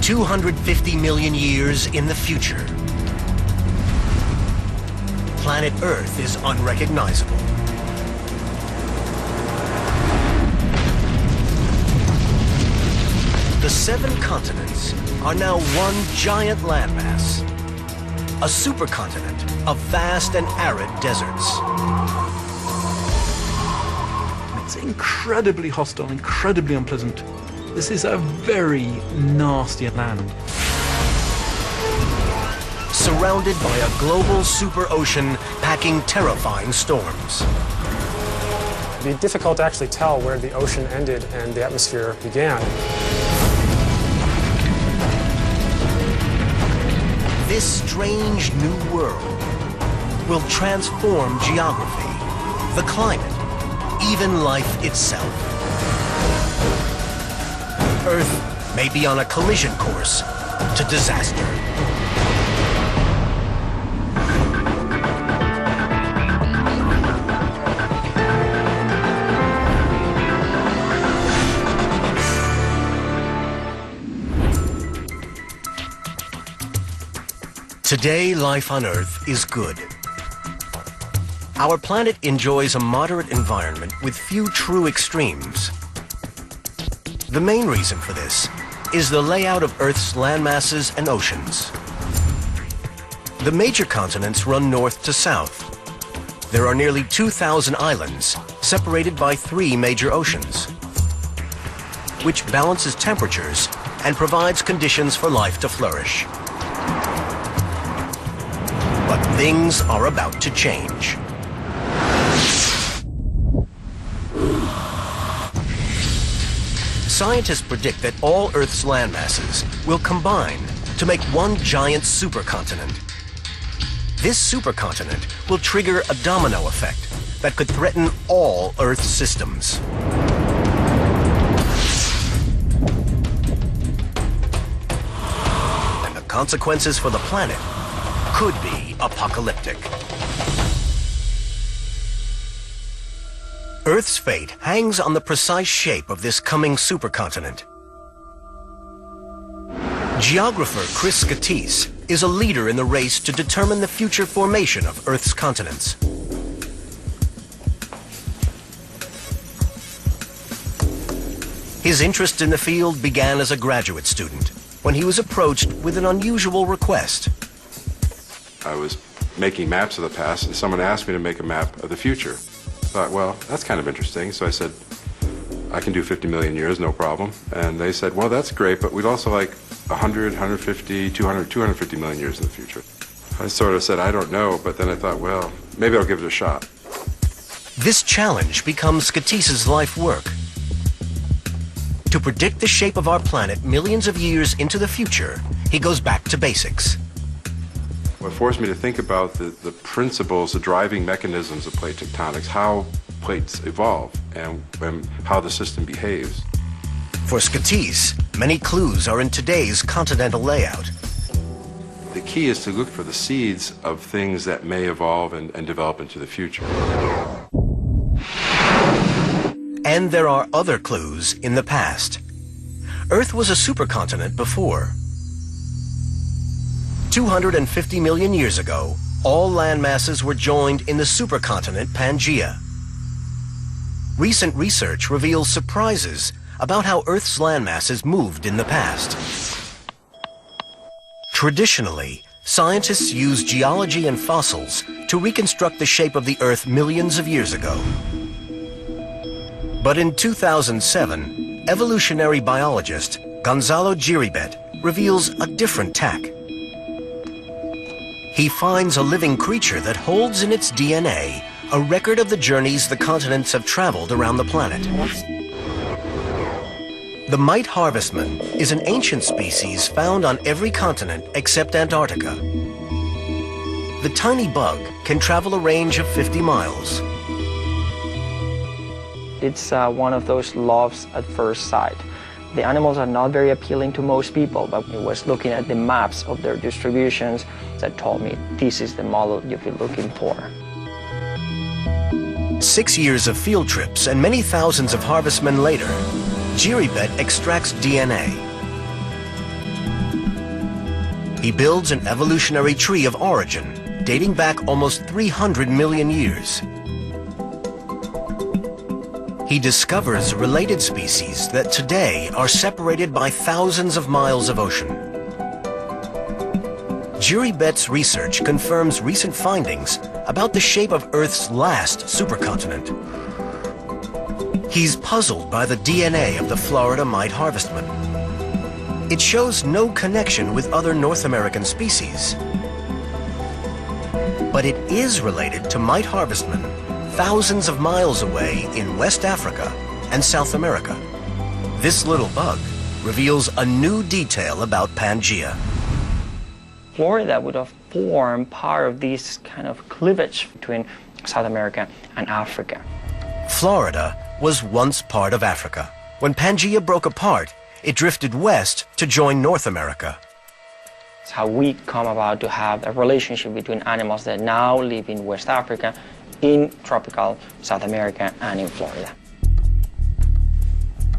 250 million years in the future, planet Earth is unrecognizable. The 7 continents are now one giant landmass, a supercontinent of vast and arid deserts. It's incredibly hostile, incredibly unpleasant. This is a very nasty land. Surrounded by a global super ocean packing terrifying storms. It'd be difficult to actually tell where the ocean ended and the atmosphere began. This strange new world will transform geography, the climate, even life itself. Earth may be on a collision course to disaster. Today, life on Earth is good. Our planet enjoys a moderate environment with few true extremes. The main reason for this is the layout of Earth's landmasses and oceans. The major continents run north to south. There are nearly 2,000 islands separated by 3 major oceans, which balances temperatures and provides conditions for life to flourish. But things are about to change. Scientists predict that all Earth's landmasses will combine to make one giant supercontinent. This supercontinent will trigger a domino effect that could threaten all Earth's systems. And the consequences for the planet could be apocalyptic. Earth's fate hangs on the precise shape of this coming supercontinent. Geographer Chris Scatise is a leader in the race to determine the future formation of Earth's continents. His interest in the field began as a graduate student when he was approached with an unusual request. I was making maps of the past, and someone asked me to make a map of the future. I thought, well, that's kind of interesting. So I said, I can do 50 million years, no problem. And they said, well, that's great, but we'd also like 100, 150, 200, 250 million years in the future. I sort of said, I don't know, but then I thought, well, maybe I'll give it a shot. This challenge becomes Scatise's life work. To predict the shape of our planet millions of years into the future, he goes back to basics. What forced me to think about the principles, the driving mechanisms of plate tectonics, how plates evolve, and how the system behaves. For Scatise, many clues are in today's continental layout. The key is to look for the seeds of things that may evolve and develop into the future. And there are other clues in the past. Earth was a supercontinent before. 250 million years ago, all landmasses were joined in the supercontinent Pangaea. Recent research reveals surprises about how Earth's landmasses moved in the past. Traditionally, scientists use geology and fossils to reconstruct the shape of the Earth millions of years ago. But in 2007, evolutionary biologist Gonzalo Giribet reveals a different tack. He finds a living creature that holds in its DNA a record of the journeys the continents have traveled around the planet. The mite harvestman is an ancient species found on every continent except Antarctica. The tiny bug can travel a range of 50 miles. It's one of those loves at first sight. The animals are not very appealing to most people, but it was looking at the maps of their distributions that told me this is the model you've been looking for. 6 years of field trips and many thousands of harvestmen later, Giribet extracts DNA. He builds an evolutionary tree of origin, dating back almost 300 million years. He discovers related species that today are separated by thousands of miles of ocean. Jury Bett's research confirms recent findings about the shape of Earth's last supercontinent. He's puzzled by the DNA of the Florida mite harvestman. It shows no connection with other North American species. But it is related to mite harvestmen thousands of miles away in West Africa and South America. This little bug reveals a new detail about Pangea. Florida would have formed part of this kind of cleavage between South America and Africa. Florida was once part of Africa. When Pangea broke apart, it drifted west to join North America. It's how we come about to have a relationship between animals that now live in West Africa, in tropical South America, and in Florida.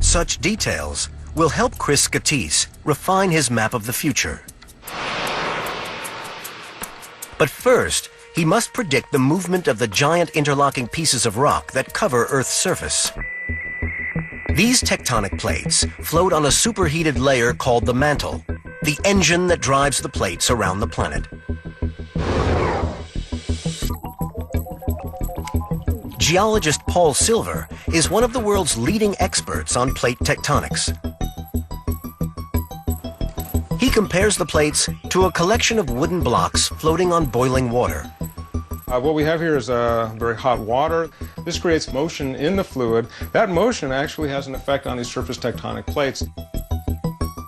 Such details will help Chris Scatise refine his map of the future. But first, he must predict the movement of the giant interlocking pieces of rock that cover Earth's surface. These tectonic plates float on a superheated layer called the mantle, the engine that drives the plates around the planet. Geologist Paul Silver is one of the world's leading experts on plate tectonics. He compares the plates to a collection of wooden blocks floating on boiling water. What we have here is very hot water. This creates motion in the fluid. That motion actually has an effect on these surface tectonic plates.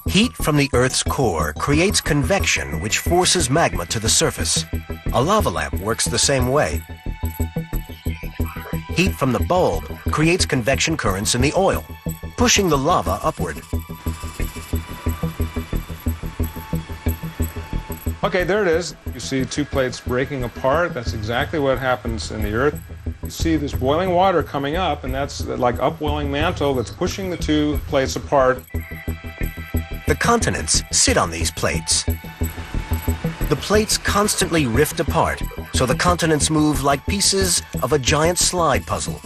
Heat from the Earth's core creates convection, which forces magma to the surface. A lava lamp works the same way. Heat from the bulb creates convection currents in the oil, pushing the lava upward. Okay, there it is. You see two plates breaking apart. That's exactly what happens in the Earth. You see this boiling water coming up, and that's like upwelling mantle that's pushing the two plates apart. The continents sit on these plates. The plates constantly rift apart, so the continents move like pieces of a giant slide puzzle.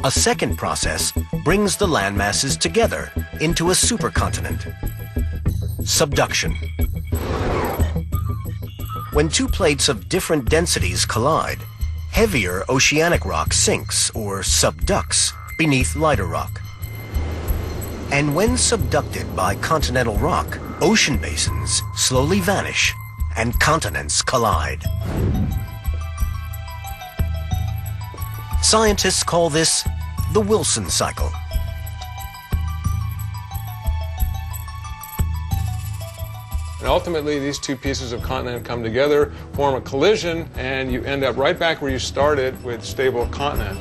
A second process brings the landmasses together into a supercontinent. Subduction. When two plates of different densities collide, heavier oceanic rock sinks or subducts beneath lighter rock. And when subducted by continental rock, ocean basins slowly vanish and continents collide. Scientists call this the Wilson cycle. And ultimately, these two pieces of continent come together, form a collision, and you end up right back where you started with stable continent.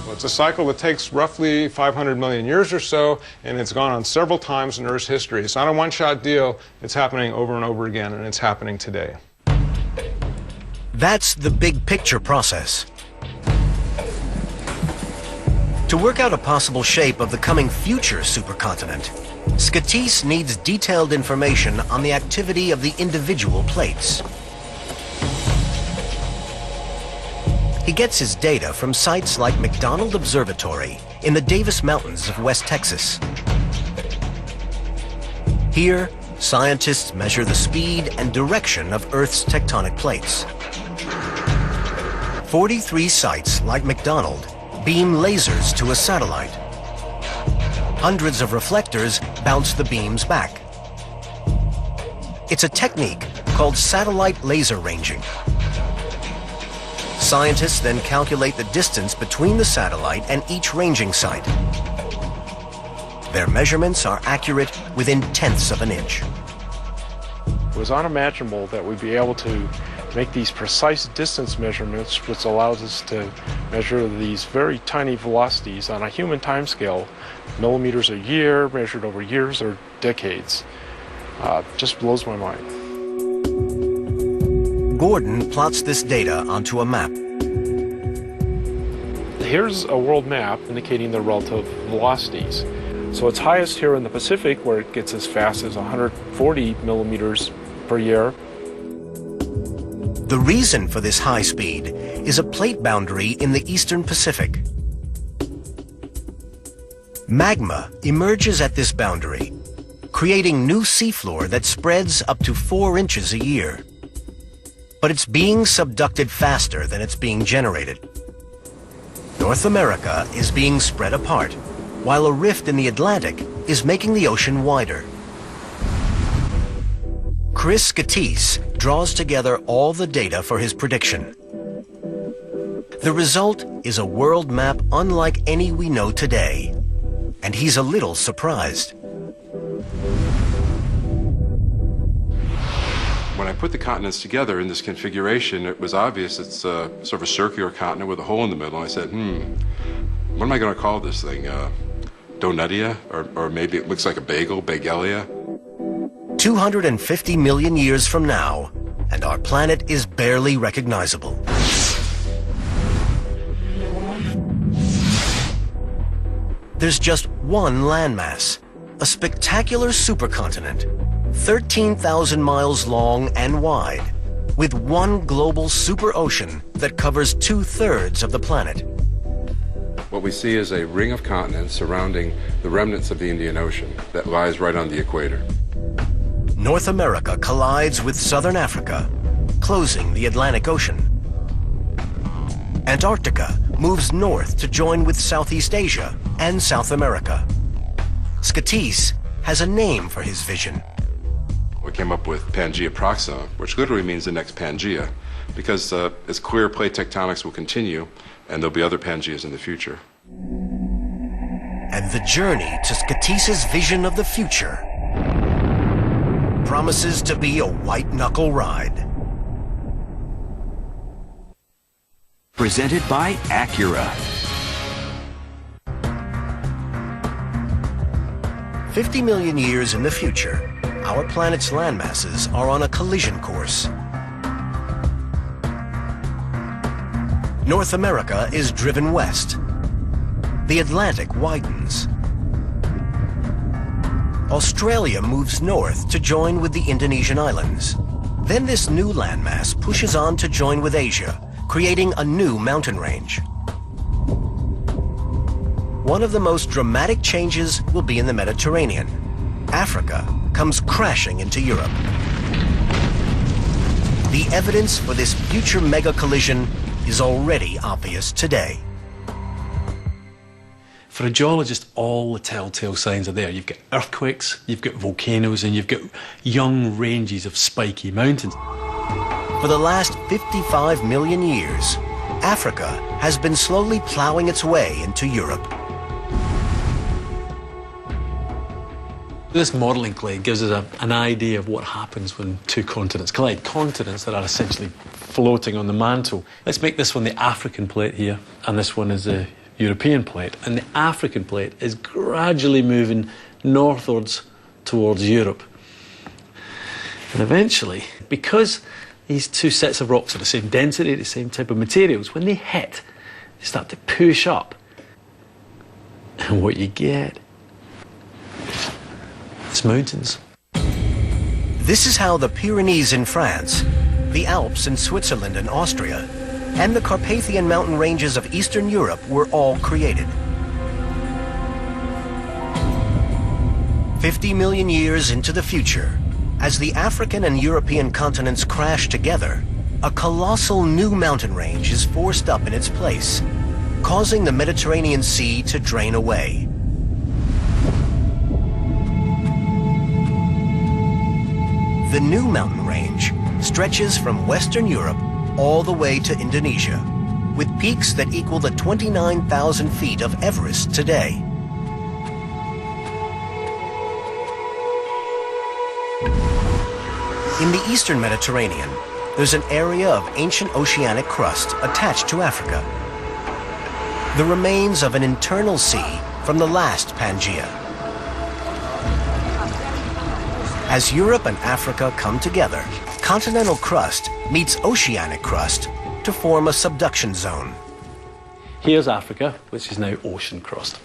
It's a cycle that takes roughly 500 million years or so, and it's gone on several times in Earth's history. It's not a one-shot deal. It's happening over and over again, and it's happening today. That's the big picture process. To work out a possible shape of the coming future supercontinent, Scatise needs detailed information on the activity of the individual plates. He gets his data from sites like McDonald Observatory in the Davis Mountains of West Texas. Here, scientists measure the speed and direction of Earth's tectonic plates. 43 sites like McDonald beam lasers to a satellite. Hundreds of reflectors bounce the beams back. It's a technique called satellite laser ranging. Scientists then calculate the distance between the satellite and each ranging site. Their measurements are accurate within tenths of an inch. It was unimaginable that we'd be able to make these precise distance measurements, which allows us to measure these very tiny velocities on a human timescale, millimeters a year, measured over years or decades. Just blows my mind. Gordon plots this data onto a map. Here's a world map indicating the relative velocities. So it's highest here in the Pacific, where it gets as fast as 140 millimeters per year. The reason for this high speed is a plate boundary in the eastern Pacific. Magma emerges at this boundary, creating new seafloor that spreads up to 4 inches a year. But it's being subducted faster than it's being generated. North America is being spread apart, while a rift in the Atlantic is making the ocean wider. Chris Scatise draws together all the data for his prediction. The result is a world map unlike any we know today, and he's a little surprised. When I put the continents together in this configuration, it was obvious it's sort of a circular continent with a hole in the middle. I said, what am I going to call this thing? Donutia? Or maybe it looks like a bagel, Bagelia? 250 million years from now, and our planet is barely recognizable. There's just one landmass, a spectacular supercontinent, 13,000 miles long and wide, with one global superocean that covers 2/3 of the planet. What we see is a ring of continents surrounding the remnants of the Indian Ocean that lies right on the equator. North America collides with southern Africa, closing the Atlantic Ocean. Antarctica moves north to join with Southeast Asia and South America. Scatise has a name for his vision. We came up with Pangaea Proxima, which literally means the next Pangaea, because it's clear plate tectonics will continue, and there'll be other Pangaeas in the future. And the journey to Scatise's vision of the future promises to be a white-knuckle ride. Presented by Acura. 50 million years in the future, our planet's landmasses are on a collision course. North America is driven west. The Atlantic widens. Australia moves north to join with the Indonesian islands. Then this new landmass pushes on to join with Asia, creating a new mountain range. One of the most dramatic changes will be in the Mediterranean. Africa comes crashing into Europe. The evidence for this future mega collision is already obvious today. For a geologist, all the telltale signs are there. You've got earthquakes, you've got volcanoes, and you've got young ranges of spiky mountains. For the last 55 million years, Africa has been slowly plowing its way into Europe. This modelling clay gives us an idea of what happens when two continents collide. Continents that are essentially floating on the mantle. Let's make this one the African plate here, and this one is the European plate. And the African plate is gradually moving northwards towards Europe. And eventually, because these two sets of rocks are the same density, the same type of materials, when they hit, they start to push up. And what you get is mountains. This is how the Pyrenees in France, the Alps in Switzerland and Austria, and the Carpathian mountain ranges of Eastern Europe were all created. 50 million years into the future, as the African and European continents crash together, a colossal new mountain range is forced up in its place, causing the Mediterranean Sea to drain away. The new mountain range stretches from Western Europe all the way to Indonesia, with peaks that equal the 29,000 feet of Everest today. In the eastern Mediterranean, there's an area of ancient oceanic crust attached to Africa. The remains of an internal sea from the last Pangaea. As Europe and Africa come together, continental crust meets oceanic crust to form a subduction zone. Here's Africa, which is now ocean crust.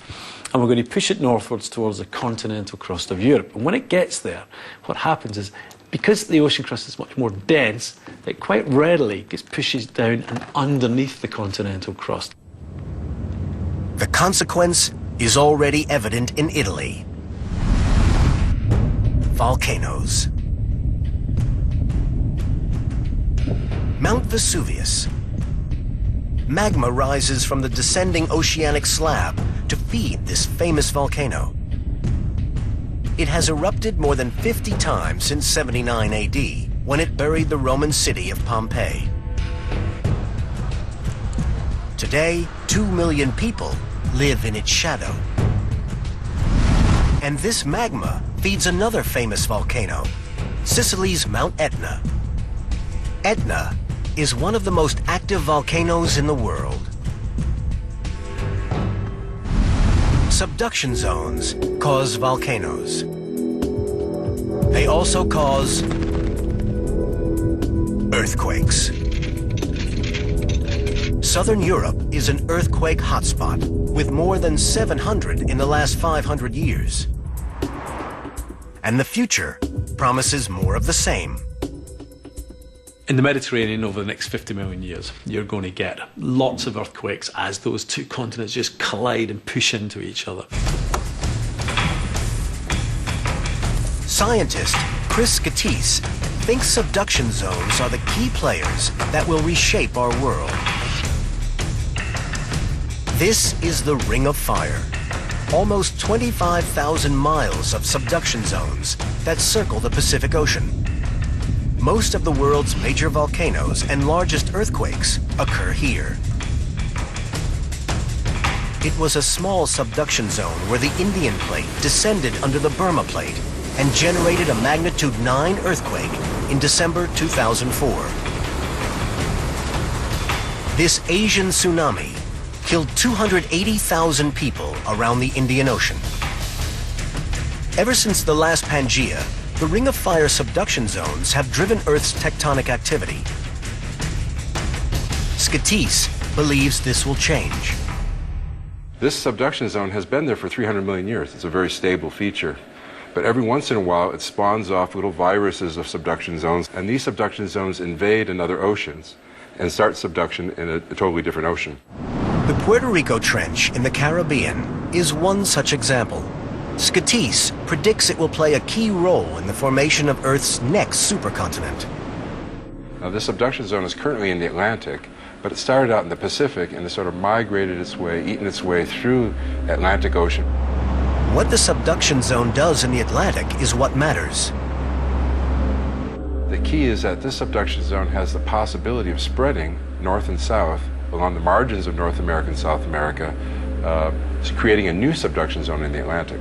and we're going to push it northwards towards the continental crust of Europe. And when it gets there, what happens is, because the ocean crust is much more dense, it quite readily gets pushes down and underneath the continental crust. The consequence is already evident in Italy. Volcanoes. Mount Vesuvius. Magma rises from the descending oceanic slab to feed this famous volcano. It has erupted more than 50 times since 79 AD, when it buried the Roman city of Pompeii. Today, 2 million people live in its shadow. And this magma feeds another famous volcano, Sicily's Mount Etna. Etna is one of the most active volcanoes in the world. Subduction zones cause volcanoes. They also cause earthquakes. Southern Europe is an earthquake hotspot, with more than 700 in the last 500 years. And the future promises more of the same. In the Mediterranean, over the next 50 million years, you're going to get lots of earthquakes as those two continents just collide and push into each other. Scientist Chris Gatisse thinks subduction zones are the key players that will reshape our world. This is the Ring of Fire, almost 25,000 miles of subduction zones that circle the Pacific Ocean. Most of the world's major volcanoes and largest earthquakes occur here. It was a small subduction zone where the Indian plate descended under the Burma plate and generated a magnitude 9 earthquake in December 2004. This Asian tsunami killed 280,000 people around the Indian Ocean. Ever since the last Pangea, the Ring of Fire subduction zones have driven Earth's tectonic activity. Gatisse believes this will change. This subduction zone has been there for 300 million years. It's a very stable feature. But every once in a while, it spawns off little viruses of subduction zones, and these subduction zones invade another oceans and start subduction in a totally different ocean. The Puerto Rico Trench in the Caribbean is one such example. Gatisse predicts it will play a key role in the formation of Earth's next supercontinent. Now, this subduction zone is currently in the Atlantic, but it started out in the Pacific and it sort of migrated its way, eaten its way through the Atlantic Ocean. What the subduction zone does in the Atlantic is what matters. The key is that this subduction zone has the possibility of spreading north and south along the margins of North America and South America, creating a new subduction zone in the Atlantic.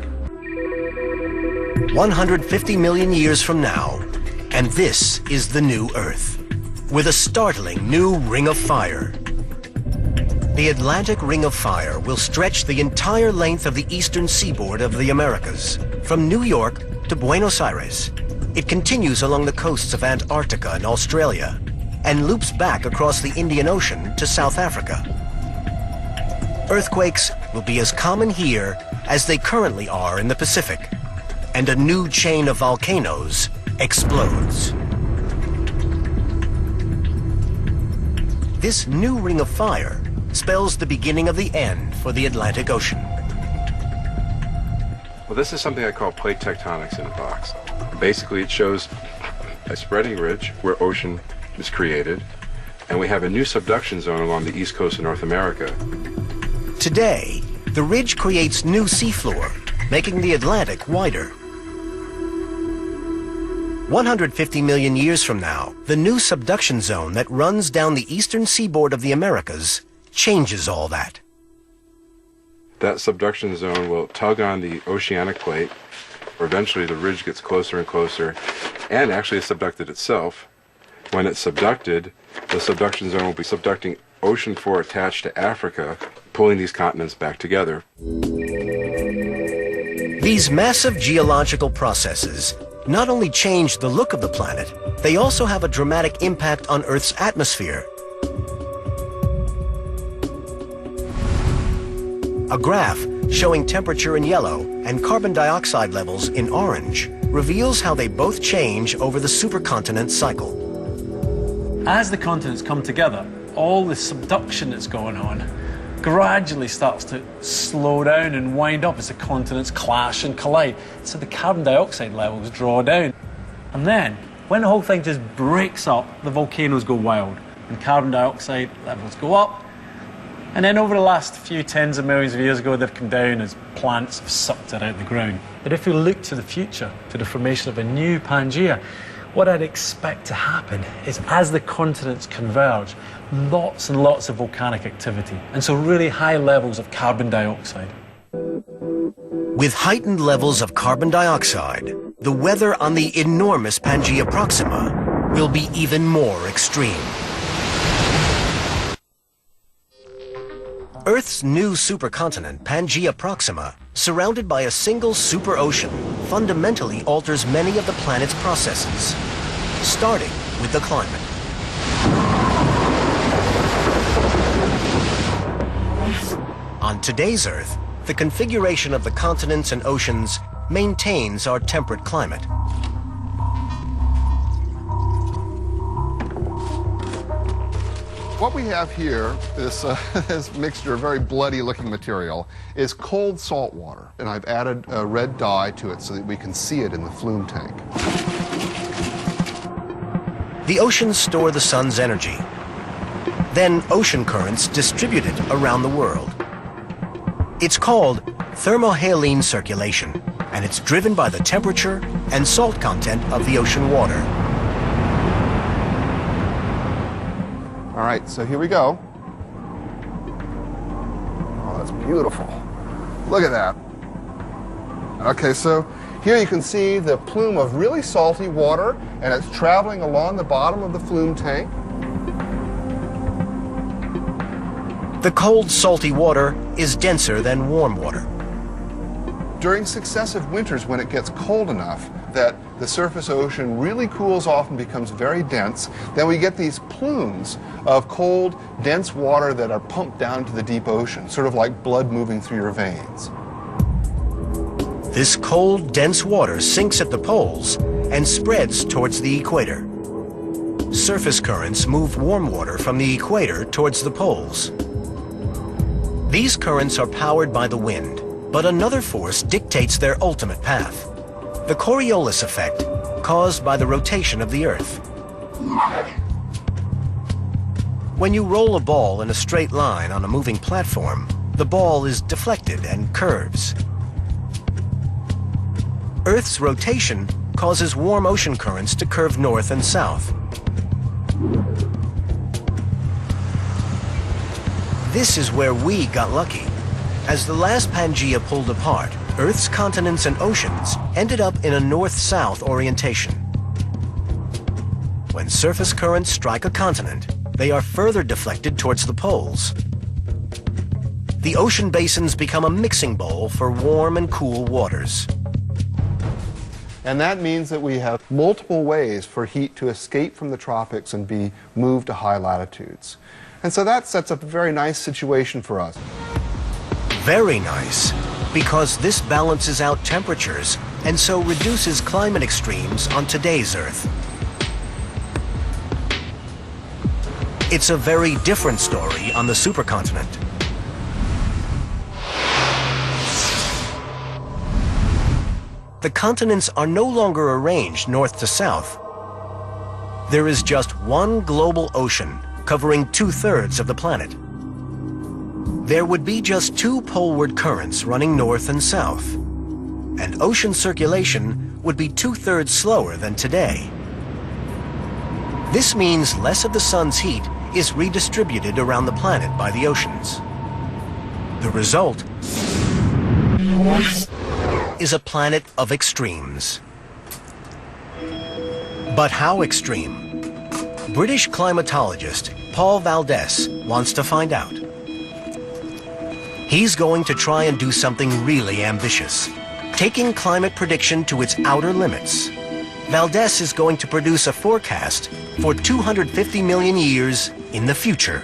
150 million years from now, and this is the new Earth, with a startling new Ring of Fire. The Atlantic Ring of Fire will stretch the entire length of the eastern seaboard of the Americas, from New York to Buenos Aires. It continues along the coasts of Antarctica and Australia, and loops back across the Indian Ocean to South Africa. Earthquakes will be as common here as they currently are in the Pacific, and a new chain of volcanoes explodes. This new Ring of Fire spells the beginning of the end for the Atlantic Ocean. Well, this is something I call plate tectonics in a box. Basically, it shows a spreading ridge where ocean is created, and we have a new subduction zone along the east coast of North America. Today, the ridge creates new seafloor, making the Atlantic wider. 150 million years from now, the new subduction zone that runs down the eastern seaboard of the Americas changes all that. That subduction zone will tug on the oceanic plate, where eventually the ridge gets closer and closer, and actually it's subducted itself. When it's subducted, the subduction zone will be subducting ocean floor attached to Africa, pulling these continents back together. These massive geological processes not only change the look of the planet, they also have a dramatic impact on Earth's atmosphere. A graph showing temperature in yellow and carbon dioxide levels in orange, reveals how they both change over the supercontinent cycle. As the continents come together, all the subduction that's going on gradually starts to slow down and wind up as the continents clash and collide. So the carbon dioxide levels draw down. And then, when the whole thing just breaks up, the volcanoes go wild and carbon dioxide levels go up. And then over the last few tens of millions of years ago, they've come down as plants have sucked it out of the ground. But if we look to the future, to the formation of a new Pangaea, what I'd expect to happen is as the continents converge, lots and lots of volcanic activity, and so really high levels of carbon dioxide. With heightened levels of carbon dioxide, the weather on the enormous Pangaea Proxima will be even more extreme. Earth's new supercontinent, Pangaea Proxima, surrounded by a single superocean, fundamentally alters many of the planet's processes, starting with the climate. On today's Earth, the configuration of the continents and oceans maintains our temperate climate. What we have here, this mixture of very bloody looking material, is cold salt water. And I've added a red dye to it so that we can see it in the flume tank. The oceans store the sun's energy. Then ocean currents distribute it around the world. It's called thermohaline circulation, and it's driven by the temperature and salt content of the ocean water. All right, so here we go. Oh, that's beautiful. Look at that. Okay, so here you can see the plume of really salty water, and it's traveling along the bottom of the flume tank. The cold, salty water is denser than warm water. During successive winters, when it gets cold enough that the surface ocean really cools off and becomes very dense, then we get these plumes of cold, dense water that are pumped down to the deep ocean, sort of like blood moving through your veins. This cold, dense water sinks at the poles and spreads towards the equator. Surface currents move warm water from the equator towards the poles. These currents are powered by the wind, but another force dictates their ultimate path. The Coriolis effect, caused by the rotation of the Earth. When you roll a ball in a straight line on a moving platform, the ball is deflected and curves. Earth's rotation causes warm ocean currents to curve north and south. This is where we got lucky. As the last Pangaea pulled apart, Earth's continents and oceans ended up in a north-south orientation. When surface currents strike a continent, they are further deflected towards the poles. The ocean basins become a mixing bowl for warm and cool waters. And that means that we have multiple ways for heat to escape from the tropics and be moved to high latitudes. And so that sets up a very nice situation for us. Very nice, because this balances out temperatures and so reduces climate extremes on today's Earth. It's a very different story on the supercontinent. The continents are no longer arranged north to south. There is just one global ocean covering 2/3 of the planet. There would be just two poleward currents running north and south, and ocean circulation would be 2/3 slower than today. This means less of the sun's heat is redistributed around the planet by the oceans. The result is a planet of extremes. But how extreme? British climatologist Paul Valdez wants to find out. He's going to try and do something really ambitious, taking climate prediction to its outer limits. Valdez is going to produce a forecast for 250 million years in the future.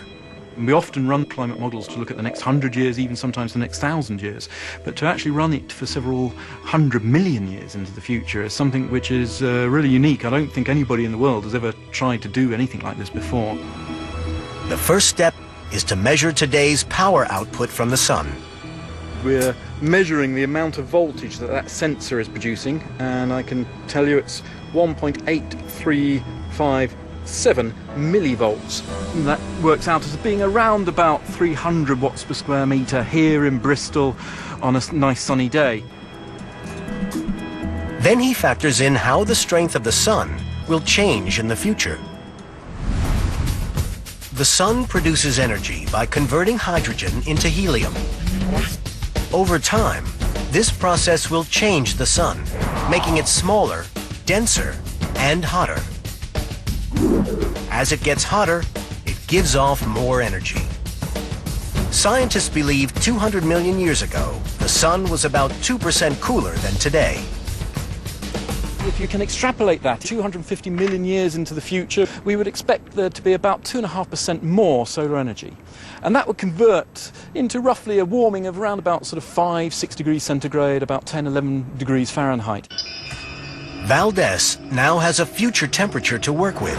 We often run climate models to look at the next 100 years, even sometimes the next 1,000 years. But to actually run it for several 100 million years into the future is something which is really unique. I don't think anybody in the world has ever tried to do anything like this before. The first step is to measure today's power output from the sun. We're measuring the amount of voltage that sensor is producing, and I can tell you it's 1.8357 millivolts. And that works out as being around about 300 watts per square metre here in Bristol on a nice sunny day. Then he factors in how the strength of the sun will change in the future. The sun produces energy by converting hydrogen into helium. Over time, this process will change the sun, making it smaller, denser, and hotter. As it gets hotter, it gives off more energy. Scientists believe 200 million years ago, the sun was about 2% cooler than today. If you can extrapolate that 250 million years into the future, we would expect there to be about 2.5% more solar energy. And that would convert into roughly a warming of around about sort of 5-6 degrees centigrade, about 10-11 degrees Fahrenheit. Valdez now has a future temperature to work with.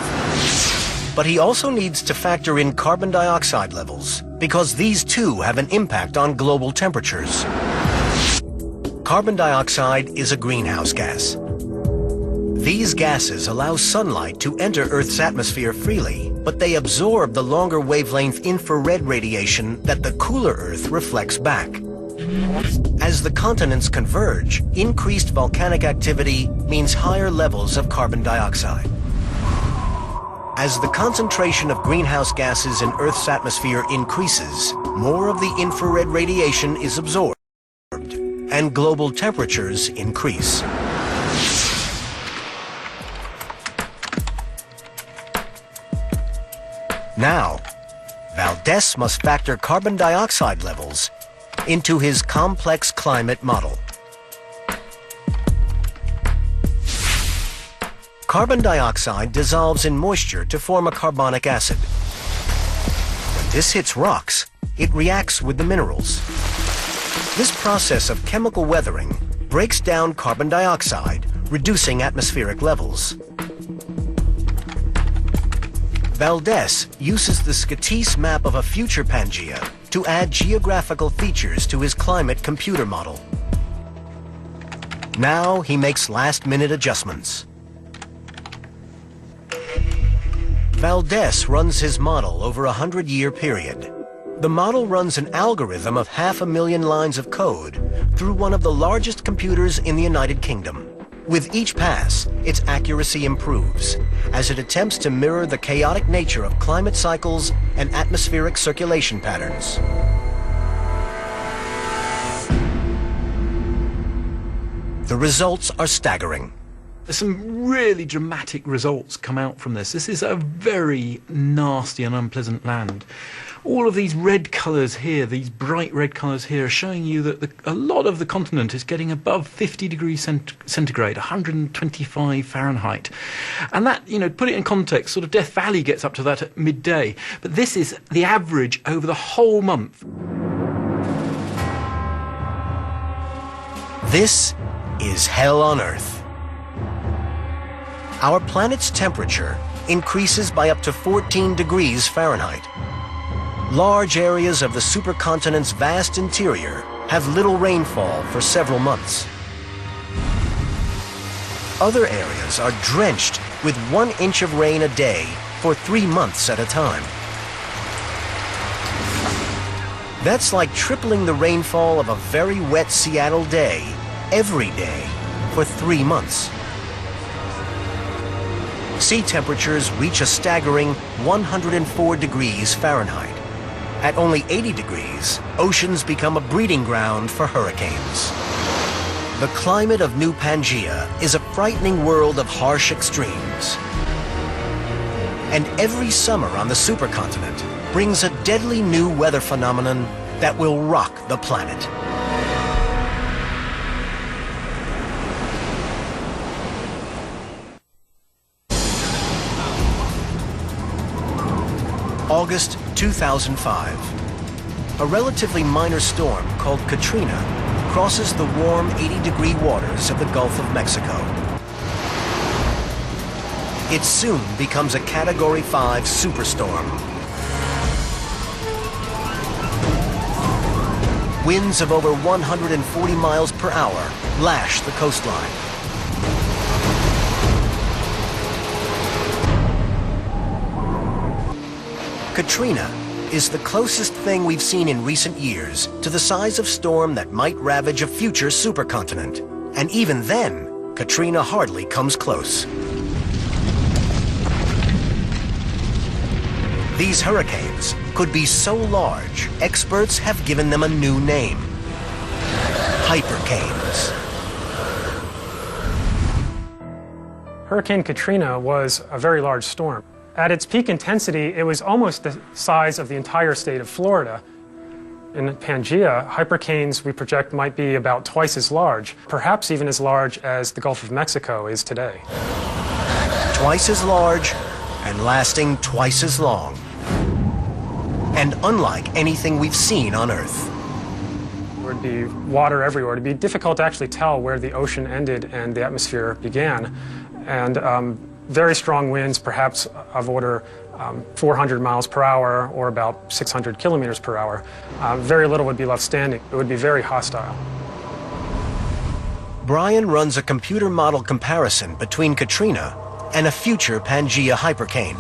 But he also needs to factor in carbon dioxide levels, because these too have an impact on global temperatures. Carbon dioxide is a greenhouse gas. These gases allow sunlight to enter Earth's atmosphere freely, but they absorb the longer wavelength infrared radiation that the cooler Earth reflects back. As the continents converge, increased volcanic activity means higher levels of carbon dioxide. As the concentration of greenhouse gases in Earth's atmosphere increases, more of the infrared radiation is absorbed, and global temperatures increase. Now, Valdez must factor carbon dioxide levels into his complex climate model. Carbon dioxide dissolves in moisture to form a carbonic acid. When this hits rocks, it reacts with the minerals. This process of chemical weathering breaks down carbon dioxide, reducing atmospheric levels. Valdez uses the Scatese map of a future Pangaea to add geographical features to his climate computer model. Now he makes last-minute adjustments. Valdez runs his model over a 100-year period. The model runs an algorithm of 500,000 lines of code through one of the largest computers in the United Kingdom. With each pass, its accuracy improves as it attempts to mirror the chaotic nature of climate cycles and atmospheric circulation patterns. The results are staggering. There's some really dramatic results come out from this. This is a very nasty and unpleasant land. All of these red colours here, these bright red colours here, are showing you that a lot of the continent is getting above 50 degrees centigrade, 125 Fahrenheit. And that, you know, put it in context, sort of Death Valley gets up to that at midday. But this is the average over the whole month. This is hell on Earth. Our planet's temperature increases by up to 14 degrees Fahrenheit. Large areas of the supercontinent's vast interior have little rainfall for several months. Other areas are drenched with 1 inch of rain a day for 3 months at a time. That's like tripling the rainfall of a very wet Seattle day every day for 3 months. Sea temperatures reach a staggering 104 degrees Fahrenheit. At only 80 degrees, oceans become a breeding ground for hurricanes. The climate of New Pangaea is a frightening world of harsh extremes. And every summer on the supercontinent brings a deadly new weather phenomenon that will rock the planet. August 2005. A relatively minor storm called Katrina crosses the warm 80-degree waters of the Gulf of Mexico. It soon becomes a Category 5 superstorm. Winds of over 140 miles per hour lash the coastline. Katrina is the closest thing we've seen in recent years to the size of storm that might ravage a future supercontinent. And even then, Katrina hardly comes close. These hurricanes could be so large, experts have given them a new name: hypercanes. Hurricane Katrina was a very large storm. At its peak intensity, it was almost the size of the entire state of Florida. In Pangaea, hypercanes we project might be about twice as large, perhaps even as large as the Gulf of Mexico is today. Twice as large and lasting twice as long. And unlike anything we've seen on Earth. There would be water everywhere. It would be difficult to actually tell where the ocean ended and the atmosphere began. And very strong winds, perhaps of order 400 miles per hour or about 600 kilometers per hour. Very little would be left standing. It would be very hostile. Brian runs a computer model comparison between Katrina and a future Pangaea hypercane.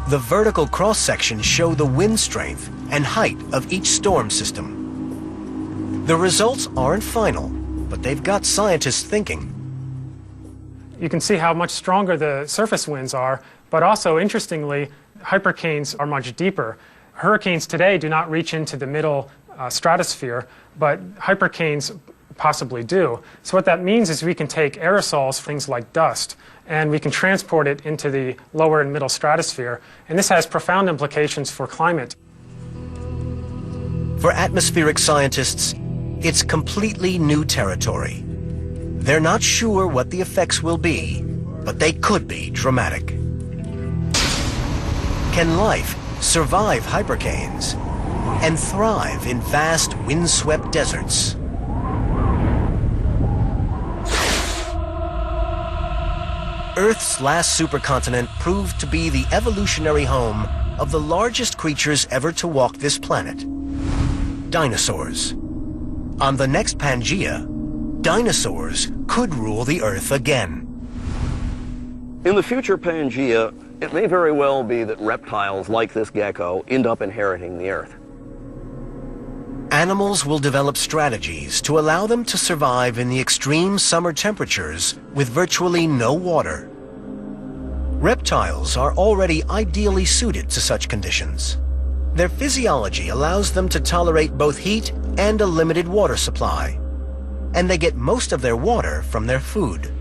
The vertical cross-sections show the wind strength and height of each storm system. The results aren't final, but they've got scientists thinking. You can see how much stronger the surface winds are, but also, interestingly, hypercanes are much deeper. Hurricanes today do not reach into the middle stratosphere, but hypercanes possibly do. So what that means is we can take aerosols, things like dust, and we can transport it into the lower and middle stratosphere, and this has profound implications for climate. For atmospheric scientists, it's completely new territory. They're not sure what the effects will be, but they could be dramatic. Can life survive hypercanes and thrive in vast windswept deserts? Earth's last supercontinent proved to be the evolutionary home of the largest creatures ever to walk this planet: dinosaurs. On the next Pangaea, dinosaurs could rule the Earth again. In the future Pangaea, it may very well be that reptiles like this gecko end up inheriting the Earth. Animals will develop strategies to allow them to survive in the extreme summer temperatures with virtually no water. Reptiles are already ideally suited to such conditions. Their physiology allows them to tolerate both heat and a limited water supply, and they get most of their water from their food.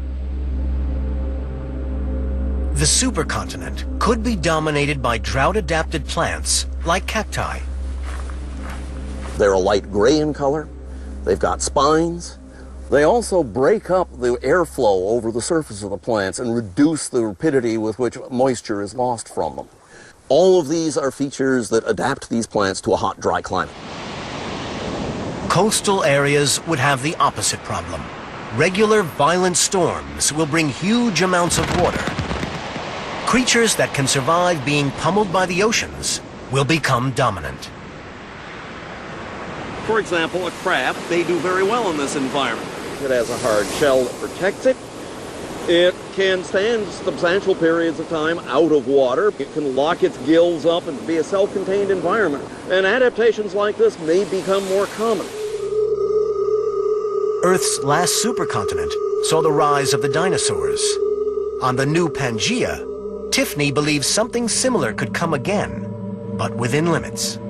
The supercontinent could be dominated by drought-adapted plants like cacti. They're a light gray in color. They've got spines. They also break up the airflow over the surface of the plants and reduce the rapidity with which moisture is lost from them. All of these are features that adapt these plants to a hot, dry climate. Coastal areas would have the opposite problem. Regular, violent storms will bring huge amounts of water. Creatures that can survive being pummeled by the oceans will become dominant. For example, a crab may do very well in this environment. It has a hard shell that protects it. It can stand substantial periods of time out of water. It can lock its gills up and be a self-contained environment. And adaptations like this may become more common. Earth's last supercontinent saw the rise of the dinosaurs. On the new Pangaea, Tiffany believes something similar could come again, but within limits.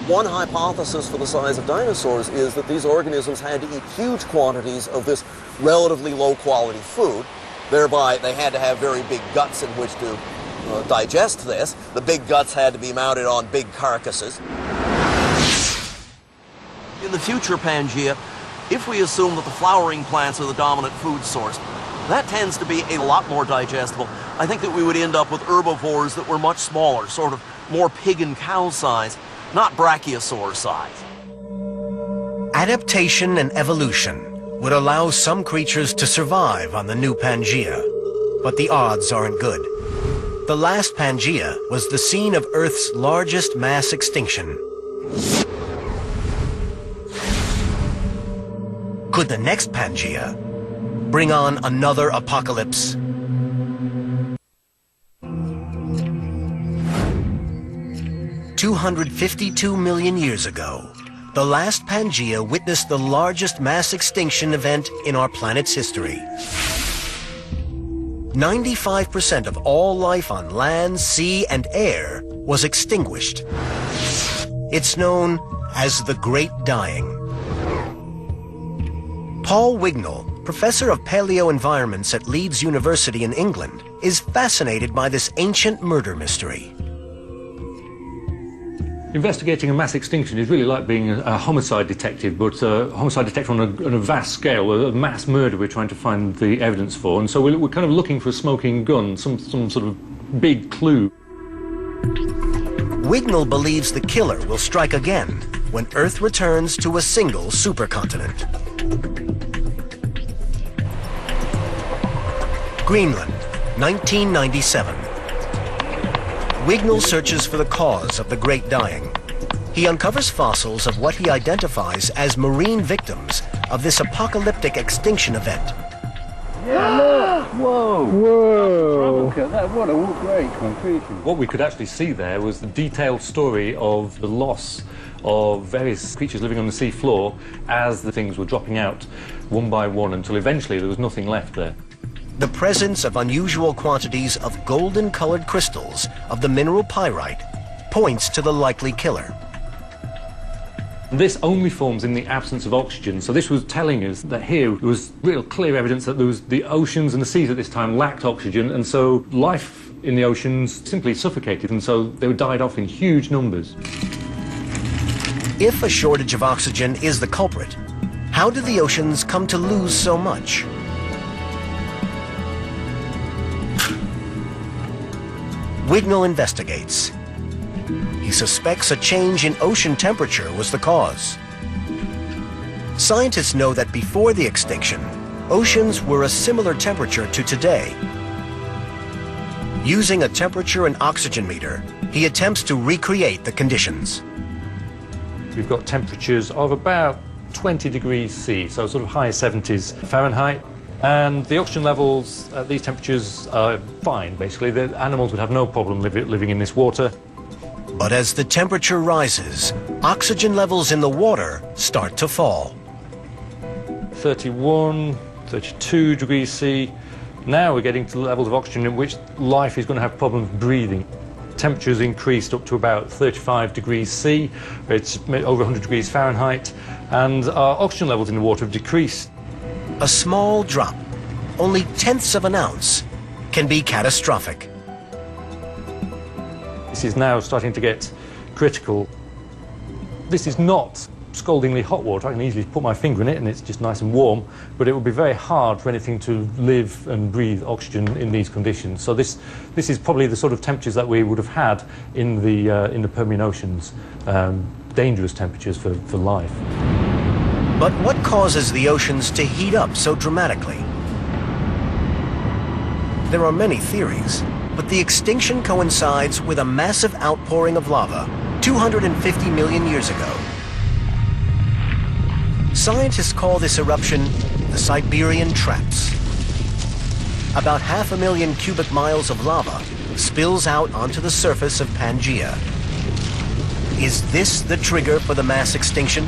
One hypothesis for the size of dinosaurs is that these organisms had to eat huge quantities of this relatively low-quality food. Thereby, they had to have very big guts in which to digest this. The big guts had to be mounted on big carcasses. In the future Pangaea, if we assume that the flowering plants are the dominant food source, that tends to be a lot more digestible. I think that we would end up with herbivores that were much smaller, sort of more pig and cow size, not brachiosaur size. Adaptation and evolution would allow some creatures to survive on the new Pangaea, but the odds aren't good. The last Pangaea was the scene of Earth's largest mass extinction. Could the next Pangaea bring on another apocalypse? $252 million years ago, the last Pangaea witnessed the largest mass extinction event in our planet's history. 95% of all life on land, sea, and air was extinguished. It's known as the Great Dying. Paul Wignall, professor of paleoenvironments at Leeds University in England, is fascinated by this ancient murder mystery. Investigating a mass extinction is really like being a homicide detective, but a homicide detective on a vast scale, a mass murder we're trying to find the evidence for. And so we're kind of looking for a smoking gun, some sort of big clue. Wignall believes the killer will strike again when Earth returns to a single supercontinent. Greenland, 1997. Wignall searches for the cause of the Great Dying. He uncovers fossils of what he identifies as marine victims of this apocalyptic extinction event. Yeah, look! Whoa! Whoa! Look at that, what a great concretion. What we could actually see there was the detailed story of the loss of various creatures living on the sea floor as the things were dropping out one by one until eventually there was nothing left there. The presence of unusual quantities of golden-colored crystals of the mineral pyrite points to the likely killer. This only forms in the absence of oxygen, so this was telling us that here was real clear evidence that the oceans and the seas at this time lacked oxygen, and so life in the oceans simply suffocated, and so they died off in huge numbers. If a shortage of oxygen is the culprit, how did the oceans come to lose so much? Wignall investigates. He suspects a change in ocean temperature was the cause. Scientists know that before the extinction, oceans were a similar temperature to today. Using a temperature and oxygen meter, he attempts to recreate the conditions. We've got temperatures of about 20 degrees C, so sort of high 70s Fahrenheit. And the oxygen levels at these temperatures are fine, basically. The animals would have no problem living in this water. But as the temperature rises, oxygen levels in the water start to fall. 31, 32 degrees C. Now we're getting to the levels of oxygen in which life is going to have problems breathing. Temperatures increased up to about 35 degrees C. It's over 100 degrees Fahrenheit. And our oxygen levels in the water have decreased. A small drop, only tenths of an ounce, can be catastrophic. This is now starting to get critical. This is not scaldingly hot water. I can easily put my finger in it and it's just nice and warm, but it would be very hard for anything to live and breathe oxygen in these conditions. So this is probably the sort of temperatures that we would have had in the Permian oceans, dangerous temperatures for life. But what causes the oceans to heat up so dramatically? There are many theories, but the extinction coincides with a massive outpouring of lava 250 million years ago. Scientists call this eruption the Siberian Traps. About 500,000 cubic miles of lava spills out onto the surface of Pangaea. Is this the trigger for the mass extinction?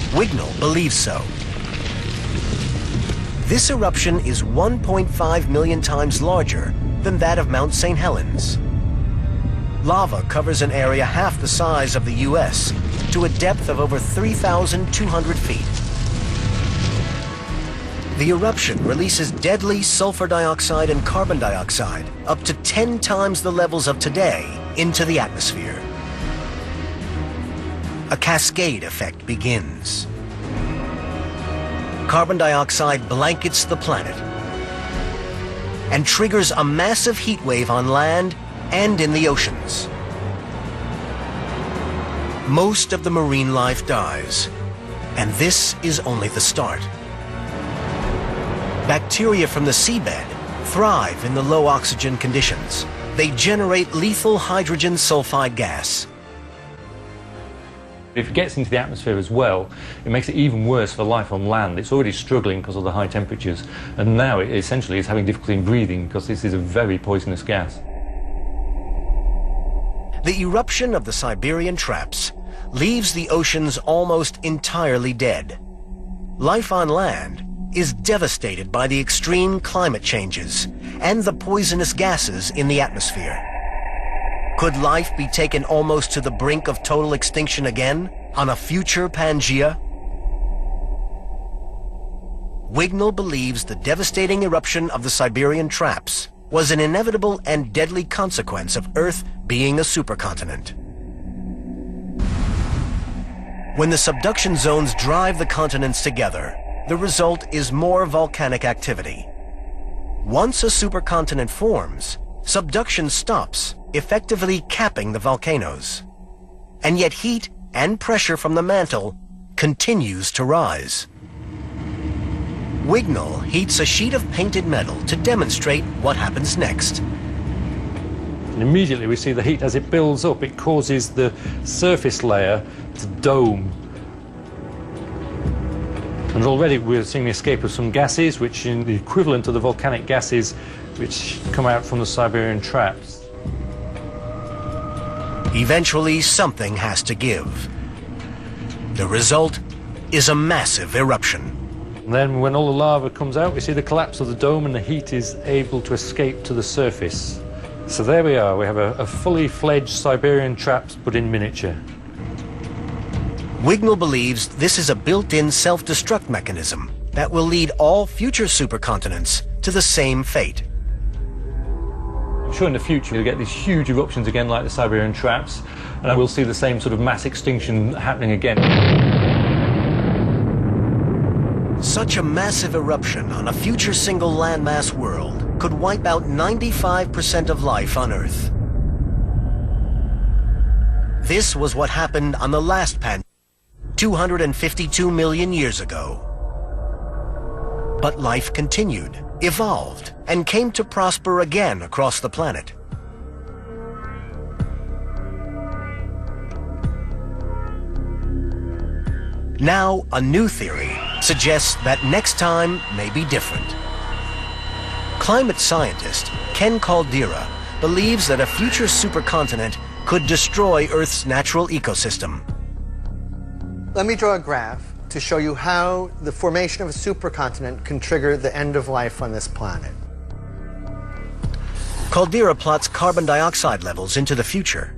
Wignall believes so. This eruption is 1.5 million times larger than that of Mount St. Helens. Lava covers an area half the size of the US to a depth of over 3,200 feet. The eruption releases deadly sulfur dioxide and carbon dioxide up to 10 times the levels of today into the atmosphere. A cascade effect begins. Carbon dioxide blankets the planet and triggers a massive heat wave on land and in the oceans. Most of the marine life dies, and this is only the start. Bacteria from the seabed thrive in the low oxygen conditions. They generate lethal hydrogen sulfide gas. If it gets into the atmosphere as well, it makes it even worse for life on land. It's already struggling because of the high temperatures, and now it essentially is having difficulty in breathing because this is a very poisonous gas. The eruption of the Siberian traps leaves the oceans almost entirely dead. Life on land is devastated by the extreme climate changes and the poisonous gases in the atmosphere. Could life be taken almost to the brink of total extinction again on a future Pangea? Wignall believes the devastating eruption of the Siberian traps was an inevitable and deadly consequence of Earth being a supercontinent. When the subduction zones drive the continents together, the result is more volcanic activity. Once a supercontinent forms, subduction stops, effectively capping the volcanoes. And yet heat and pressure from the mantle continues to rise. Wignall heats a sheet of painted metal to demonstrate what happens next. And immediately we see the heat as it builds up. It causes the surface layer to dome. And already we're seeing the escape of some gases, which are the equivalent of the volcanic gases which come out from the Siberian traps. Eventually, something has to give. The result is a massive eruption. And then when all the lava comes out, we see the collapse of the dome and the heat is able to escape to the surface. So there we are, we have a fully fledged Siberian traps but in miniature. Wignall believes this is a built-in self-destruct mechanism that will lead all future supercontinents to the same fate. I'm sure in the future we'll get these huge eruptions again like the Siberian traps, and we'll see the same sort of mass extinction happening again. Such a massive eruption on a future single landmass world could wipe out 95% of life on Earth. This was what happened on the last Pangea 252 million years ago. But life continued, evolved, and came to prosper again across the planet. Now, a new theory suggests that next time may be different. Climate scientist Ken Caldera believes that a future supercontinent could destroy Earth's natural ecosystem. Let me draw a graph to show you how the formation of a supercontinent can trigger the end of life on this planet. Caldera plots carbon dioxide levels into the future.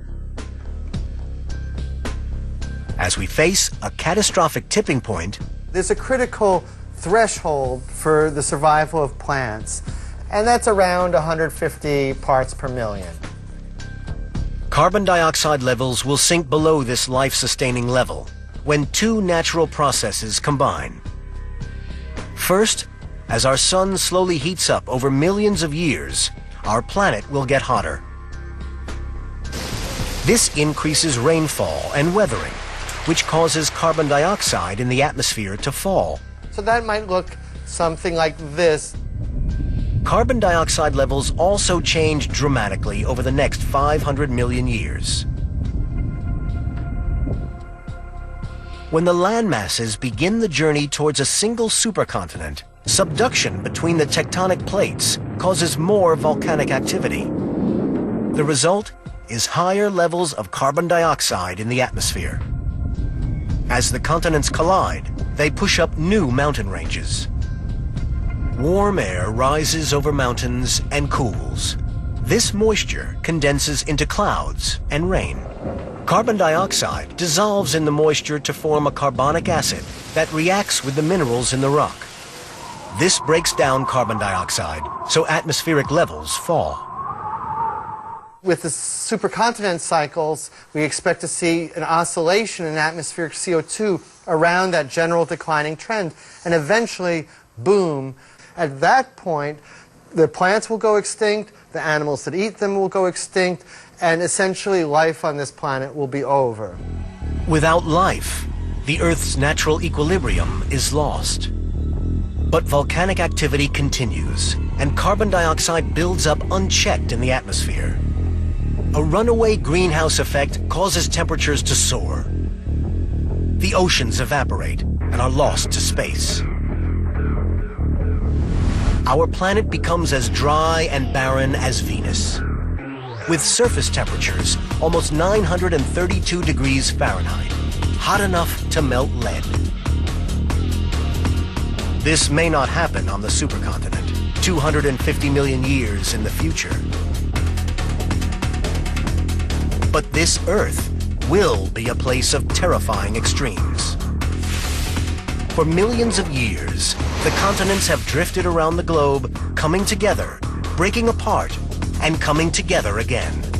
As we face a catastrophic tipping point, there's a critical threshold for the survival of plants, and that's around 150 parts per million. Carbon dioxide levels will sink below this life-sustaining level when two natural processes combine. First, as our sun slowly heats up over millions of years, our planet will get hotter. This increases rainfall and weathering, which causes carbon dioxide in the atmosphere to fall. So that might look something like this. Carbon dioxide levels also change dramatically over the next 500 million years. When the land masses begin the journey towards a single supercontinent, subduction between the tectonic plates causes more volcanic activity. The result is higher levels of carbon dioxide in the atmosphere. As the continents collide, they push up new mountain ranges. Warm air rises over mountains and cools. This moisture condenses into clouds and rain. Carbon dioxide dissolves in the moisture to form a carbonic acid that reacts with the minerals in the rock. This breaks down carbon dioxide, so atmospheric levels fall. With the supercontinent cycles, we expect to see an oscillation in atmospheric CO2 around that general declining trend, and eventually, boom. At that point, the plants will go extinct, the animals that eat them will go extinct, and essentially life on this planet will be over. Without life, the Earth's natural equilibrium is lost. But volcanic activity continues, and carbon dioxide builds up unchecked in the atmosphere. A runaway greenhouse effect causes temperatures to soar. The oceans evaporate and are lost to space. Our planet becomes as dry and barren as Venus, with surface temperatures almost 932 degrees Fahrenheit, hot enough to melt lead. This may not happen on the supercontinent, 250 million years in the future. But this Earth will be a place of terrifying extremes. For millions of years, the continents have drifted around the globe, coming together, breaking apart, and coming together again.